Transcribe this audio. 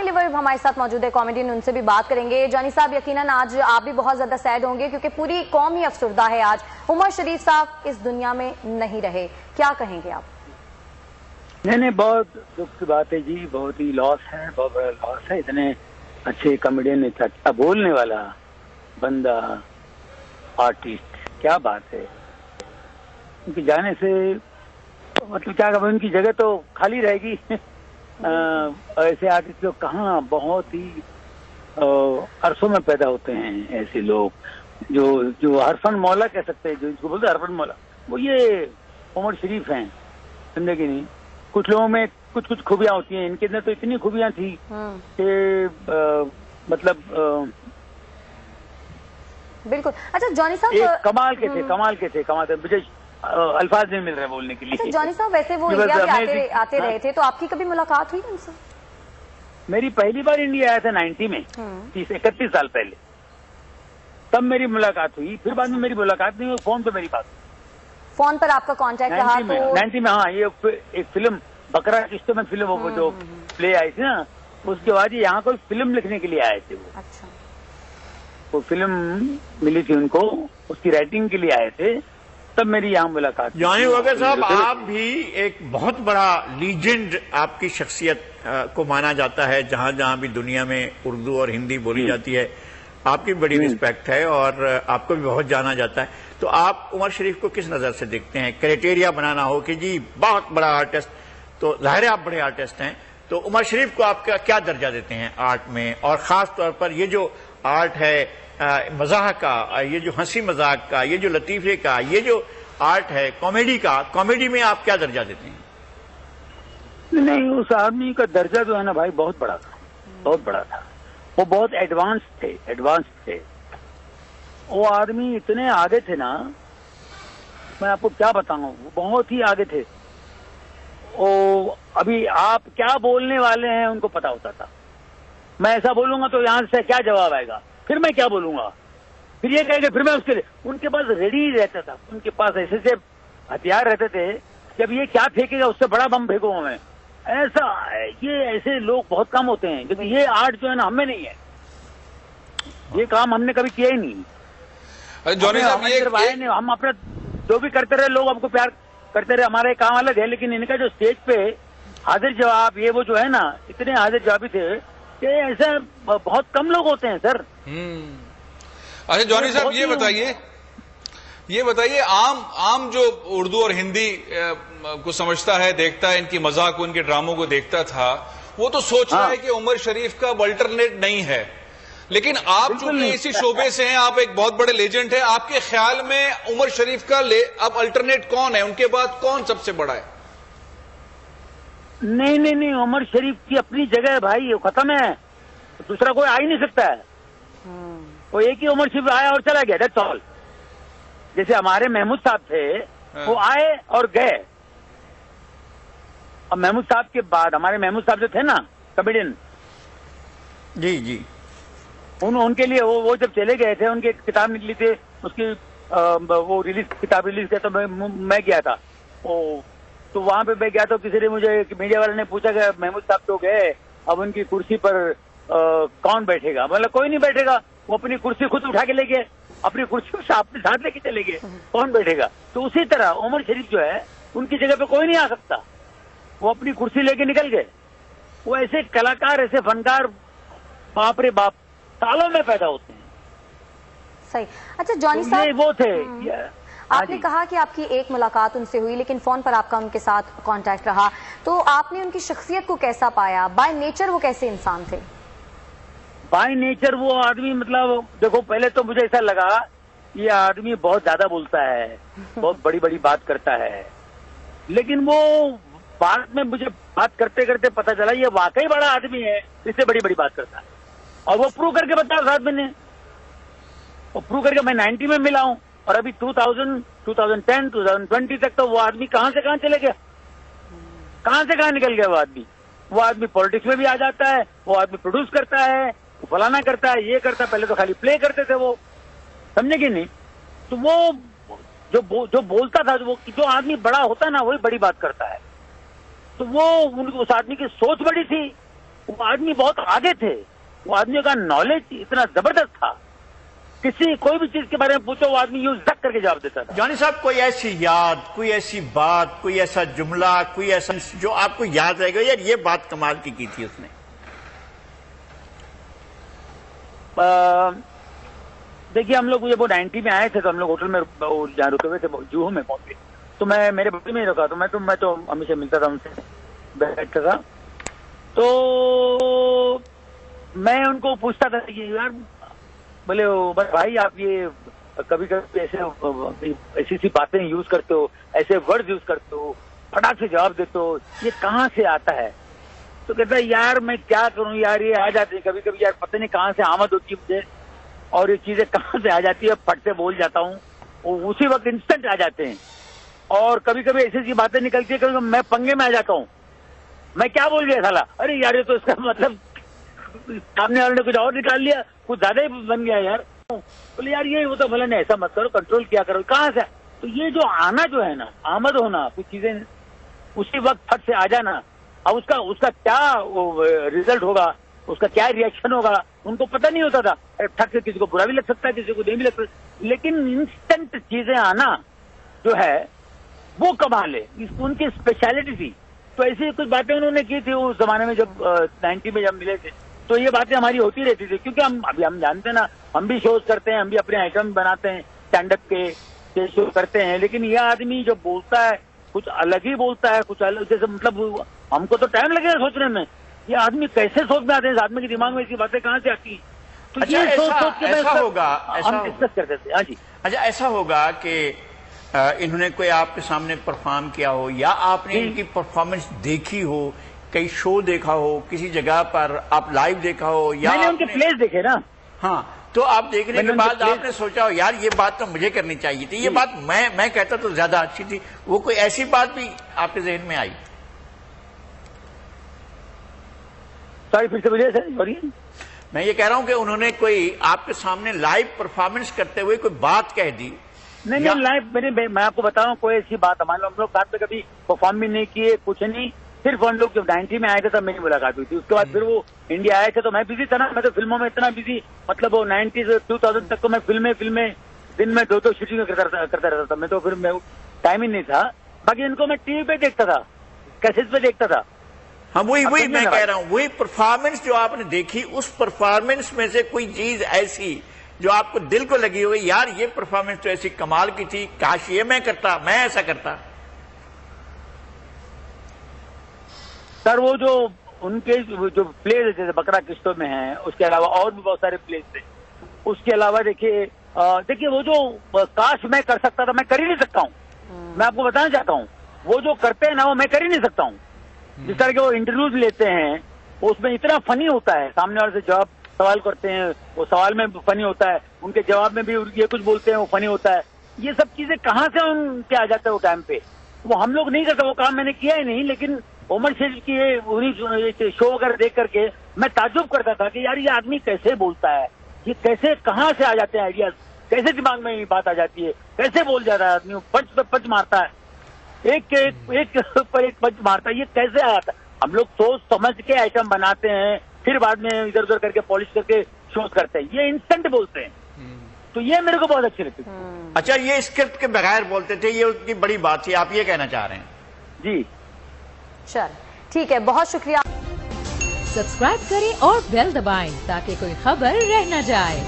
Liver हमारे साथ मौजूद है, कॉमेडियन, उनसे भी बात करेंगे। जानी साहब, यकीनन आज आप भी बहुत ज्यादा सैड होंगे क्योंकि पूरी कौम ही अफसरदा है। आज उमर शरीफ साहब इस दुनिया में नहीं रहे, क्या कहेंगे आप? नहीं, बहुत दुख की बात है जी, बहुत ही लॉस है, बहुत बड़ा लॉस है। इतने अच्छे कॉमेडियन, अच्छा बोलने वाला बंदा, आर्टिस्ट, क्या बात है। उनके जाने से मतलब क्या कहूँ, उनकी जगह तो खाली रहेगी। ऐसे आर्टिस्ट लोग कहाँ, बहुत ही अरसों में पैदा होते हैं ऐसे लोग जो हरफन मौला कह सकते हैं, जो इसको बोलते हैं हरफन मौला, वो ये उमर शरीफ हैं। समझे कि नहीं? कुछ लोगों में कुछ कुछ खूबियां होती हैं, इनके अंदर तो इतनी खूबियां थी कि मतलब बिल्कुल। अच्छा जॉनी साहब, कमाल के थे, मुझे अल्फाज नहीं मिल रहे बोलने के लिए। अच्छा जॉनी साहब, वैसे वो इंडिया भी आते रहे थे, तो आपकी कभी मुलाकात हुई उनसे? मेरी पहली बार इंडिया आया था 90 में, 31 साल पहले, तब मेरी मुलाकात हुई। फिर बाद में मेरी मुलाकात नहीं हुई, फोन पे मेरी बात। फोन पर आपका कांटेक्ट रहा? 90 में हाँ, ये एक फिल्म बकरा किश्तों में फिल्म वो जो प्ले आई थी ना, उसके बाद ये यहाँ कोई फिल्म लिखने के लिए आए थे वो। अच्छा। वो फिल्म मिली थी उनको, उसकी राइटिंग के लिए आए थे, तब मेरी यहाँ मुलाकात। जानी वगैरह साहब, आप भी एक बहुत बड़ा लीजेंड आपकी शख्सियत को माना जाता है, जहां जहां भी दुनिया में उर्दू और हिंदी बोली जाती है, आपकी बड़ी रिस्पेक्ट है और आपको भी बहुत जाना जाता है। तो आप उमर शरीफ को किस नजर से देखते हैं? क्राइटेरिया बनाना हो कि जी बहुत बड़ा आर्टिस्ट, तो जाहिर है आप बड़े आर्टिस्ट हैं, तो उमर शरीफ को आप क्या दर्जा देते हैं आर्ट में? और खास तौर पर ये जो आर्ट है मजाक का, ये जो हंसी मजाक का, ये जो लतीफे का, ये जो आर्ट है कॉमेडी का, कॉमेडी में आप क्या दर्जा देते हैं? नहीं, उस आदमी का दर्जा जो है ना भाई, बहुत बड़ा था, बहुत बड़ा था। वो बहुत एडवांस थे। वो आदमी इतने आगे थे ना, मैं आपको क्या बताऊं, वो बहुत ही आगे थे। वो अभी आप क्या बोलने वाले हैं उनको पता होता था। मैं ऐसा बोलूंगा तो यहां से क्या जवाब आएगा, फिर मैं क्या बोलूंगा, फिर ये कहेंगे, फिर मैं उसके लिए, उनके पास रेडी रहता था। उनके पास ऐसे हथियार रहते थे कि अब ये क्या फेंकेगा, उससे बड़ा बम फेंकूंगा मैं। ऐसे लोग बहुत कम होते हैं, क्योंकि ये आर्ट जो है ना, हमें नहीं है, ये काम हमने कभी किया ही नहीं। जॉनी साहब, नहीं, हम अपना जो भी करते रहे, लोग हमको प्यार करते रहे, हमारा काम अलग है। लेकिन इनका जो स्टेज पे हाजिर जवाब, ये वो जो है ना, इतने हाजिर जवाबी थे कि ऐसे बहुत कम लोग होते हैं सर। अच्छा जॉनी साहब, ये बताइए आम जो उर्दू और हिंदी को समझता है, देखता है, इनकी मजाक को, इनके ड्रामों को देखता था, वो तो सोच रहा है कि उमर शरीफ का अल्टरनेट नहीं है। लेकिन आप चूंकि इसी शोबे से हैं, आप एक बहुत बड़े लेजेंड हैं, आपके ख्याल में उमर शरीफ का अब अल्टरनेट कौन है? उनके बाद कौन सबसे बड़ा है? नहीं, उमर शरीफ की अपनी जगह है भाई, वो खत्म है, दूसरा कोई आ ही नहीं सकता है। वो एक ही उमर शरीफ आया और चला गया, दैट्स ऑल। जैसे हमारे महमूद साहब थे, वो आए और गए। अब महमूद साहब के बाद हमारे महमूद साहब जो थे ना, कॉमेडियन, जी, उनके लिए वो जब चले गए थे, उनकी एक किताब निकली थी, उसकी वो किताब रिलीज किया, तो मैं गया था। तो वहां पे मैं गया तो किसी ने मुझे, मीडिया वाले ने पूछा कि महमूद साहब तो गए, अब उनकी कुर्सी पर कौन बैठेगा? मतलब कोई नहीं बैठेगा, वो अपनी कुर्सी खुद उठा के ले गए, अपनी कुर्सी को अपने साथ लेके चले गए, कौन बैठेगा? तो उसी तरह उमर शरीफ जो है, उनकी जगह पे कोई नहीं आ सकता, वो अपनी कुर्सी लेके निकल गए। वो ऐसे कलाकार, ऐसे फनकार, बाप रे बाप, सालों में पैदा होते हैं। सही। अच्छा जॉनी साहब, वो थे, आपने कहा कि आपकी एक मुलाकात उनसे हुई, लेकिन फोन पर आपका उनके साथ कांटेक्ट रहा, तो आपने उनकी शख्सियत को कैसा पाया? बाय नेचर वो कैसे इंसान थे? बाय नेचर वो आदमी, मतलब देखो, पहले तो मुझे ऐसा लगा ये आदमी बहुत ज्यादा बोलता है, बहुत बड़ी बड़ी बात करता है, लेकिन वो बाद में मुझे बात करते करते पता चला ये वाकई बड़ा आदमी है, इससे बड़ी बड़ी बात करता है। और वो प्रूव करके बताया उस आदमी ने, वो प्रूव करके मैं 90 में मिला हूं, और अभी 2000, 2010, 2020 तक तो वो आदमी कहां से कहां चले गया, कहां से कहां निकल गया। वो आदमी पॉलिटिक्स में भी आ जाता है, वो आदमी प्रोड्यूस करता है, वो फलाना करता है, ये करता है। पहले तो खाली प्ले करते थे वो, समझे कि नहीं? तो वो जो बोलता था, जो आदमी बड़ा होता है ना, वही बड़ी बात करता है। तो वो उस आदमी की सोच बड़ी थी, वो आदमी बहुत आगे थे, वो आदमी का नॉलेज इतना जबरदस्त था, कोई भी चीज के बारे में पूछो वो आदमी यूं जक करके जवाब देता था। जॉनी साहब, कोई ऐसी याद, कोई ऐसी बात, कोई ऐसा जुमला, कोई ऐसा जो आपको याद रहेगा, यार ये बात कमाल की थी उसने? देखिए, हम लोग जब वो 90 में आए थे तो हम लोग होटल में जहाँ रुके हुए थे जूहू में पहुंचे, तो मैं मेरे बच्चे में ही रुका, तो मैं तो हमेशा मिलता था उनसे, बैठता था, तो मैं उनको पूछता था कि यार बोले भाई आप ये कभी कभी ऐसी सी बातें यूज करते हो, ऐसे वर्ड यूज करते हो, फटाक से जवाब देते हो, ये कहाँ से आता है? तो कहता है यार मैं क्या करूं यार, ये आ जाते हैं कभी कभी यार, पता नहीं कहाँ से आमद होती है मुझे और ये चीजें कहाँ से आ जाती है, फट से बोल जाता हूँ, उसी वक्त इंस्टेंट आ जाते हैं। और कभी कभी ऐसी सी बातें निकलती है, कभी मैं पंगे में आ जाता हूँ, मैं क्या बोल गया साला, अरे यार ये तो इसका मतलब सामने वाले ने कुछ और निकाल लिया, कुछ ज्यादा ही बन गया यार। बोले यार ये वो तो भले नहीं, ऐसा मत करो, कंट्रोल किया करो, कहाँ से? तो ये जो आना जो है ना, आमद होना, कुछ चीजें उसी वक्त फट से आ जाना, अब उसका क्या रिजल्ट होगा, उसका क्या रिएक्शन होगा, उनको पता नहीं होता था। फट से किसी को बुरा भी लग सकता है, किसी को नहीं भी लग सकता, लेकिन इंस्टेंट चीजें आना जो है वो कमाल है, उनकी स्पेशलिटी थी। तो ऐसी कुछ बातें उन्होंने की थी उस जमाने में, जब 90 में जब मिले थे, तो ये बातें हमारी होती रहती थी, क्योंकि हम जानते हैं ना, हम भी शोज करते हैं, हम भी अपने आइटम बनाते हैं, स्टैंड अप के शो करते हैं, लेकिन यह आदमी जो बोलता है कुछ अलग ही बोलता है, कुछ अलग, जैसे मतलब हमको तो टाइम लगेगा सोचने में, ये आदमी कैसे सोच में आते हैं, इस आदमी के दिमाग में ऐसी बातें कहाँ से आती है? तो अच्छा, ये सोच के ऐसा होगा, हम डिस्कस करते थे। हाँ जी। अच्छा, ऐसा होगा कि इन्होंने कोई आपके सामने परफॉर्म किया हो, या आपने इनकी परफॉर्मेंस देखी हो, कई शो देखा हो, किसी जगह पर आप लाइव देखा हो, या मैंने उनके प्लेस देखे ना। हाँ, तो आप देखने के बाद आपने सोचा हो यार ये बात तो मुझे करनी चाहिए थी, ये बात मैं कहता तो ज्यादा अच्छी थी, वो कोई ऐसी बात भी आपके जहन में आई? सॉरी, फिर से बोलिए सर। मैं ये कह रहा हूं कि उन्होंने कोई आपके सामने लाइव परफॉर्मेंस करते हुए कोई बात कह दी? नहीं, लाइव मैं आपको बताऊं, कोई ऐसी बात हम लोग साथ में कभी परफॉर्म भी नहीं किए, कुछ नहीं, सिर्फ हम लोग जब 90 में आए थे तब मेरी मुलाकात हुई थी। उसके बाद फिर वो इंडिया आए थे तो मैं बिजी था ना, मैं तो फिल्मों में इतना बिजी, मतलब वो 90 से 2000 तक तो मैं फिल्में दिन में 2 शूटिंग करता रहता था मैं, तो फिर मैं टाइम ही नहीं था। बाकी इनको मैं टीवी पे देखता था, कैसेट पे देखता था। हाँ, वही मैं कह रहा हूँ, वही परफॉर्मेंस जो आपने देखी, उस परफॉर्मेंस में से कोई चीज ऐसी जो आपको दिल को लगी हो, यार ये परफॉर्मेंस तो ऐसी कमाल की थी, काश ये मैं ऐसा करता। सर वो जो उनके जो प्लेस जैसे बकरा किश्तों में है, उसके अलावा और भी बहुत सारे प्लेस थे। उसके अलावा देखिए वो जो काश मैं कर सकता था, मैं कर ही नहीं सकता हूँ। मैं आपको बताना चाहता हूँ, वो जो करते हैं ना वो मैं कर ही नहीं सकता हूँ। जिस तरह के वो इंटरव्यूज लेते हैं, उसमें इतना फनी होता है, सामने वाले से जवाब सवाल करते हैं, वो सवाल में फनी होता है, उनके जवाब में भी ये कुछ बोलते हैं वो फनी होता है। ये सब चीजें कहाँ से उनके आ जाते हैं वो टाइम पे, वो हम लोग नहीं करते, वो काम मैंने किया ही नहीं। लेकिन उमर शरीफ की शो वगैरह देख करके मैं ताज्जुब करता था कि यार ये आदमी कैसे बोलता है, ये कैसे कहाँ से आ जाते हैं आइडियाज, कैसे दिमाग में ये बात आ जाती है, कैसे बोल जाता है आदमी, पंच पे पंच मारता है, एक पर एक पंच मारता है, ये कैसे आया था? हम लोग सोच समझ के आइटम बनाते हैं, फिर बाद में इधर उधर करके पॉलिश करके शोज करते हैं, ये इंस्टेंट बोलते हैं। तो ये मेरे को बहुत अच्छी लगती थी। अच्छा, ये स्क्रिप्ट के बगैर बोलते थे, ये उनकी बड़ी बात थी, आप ये कहना चाह रहे हैं? जी चल ठीक है, बहुत शुक्रिया। सब्सक्राइब करें और बेल दबाएं ताकि कोई खबर रह न जाए।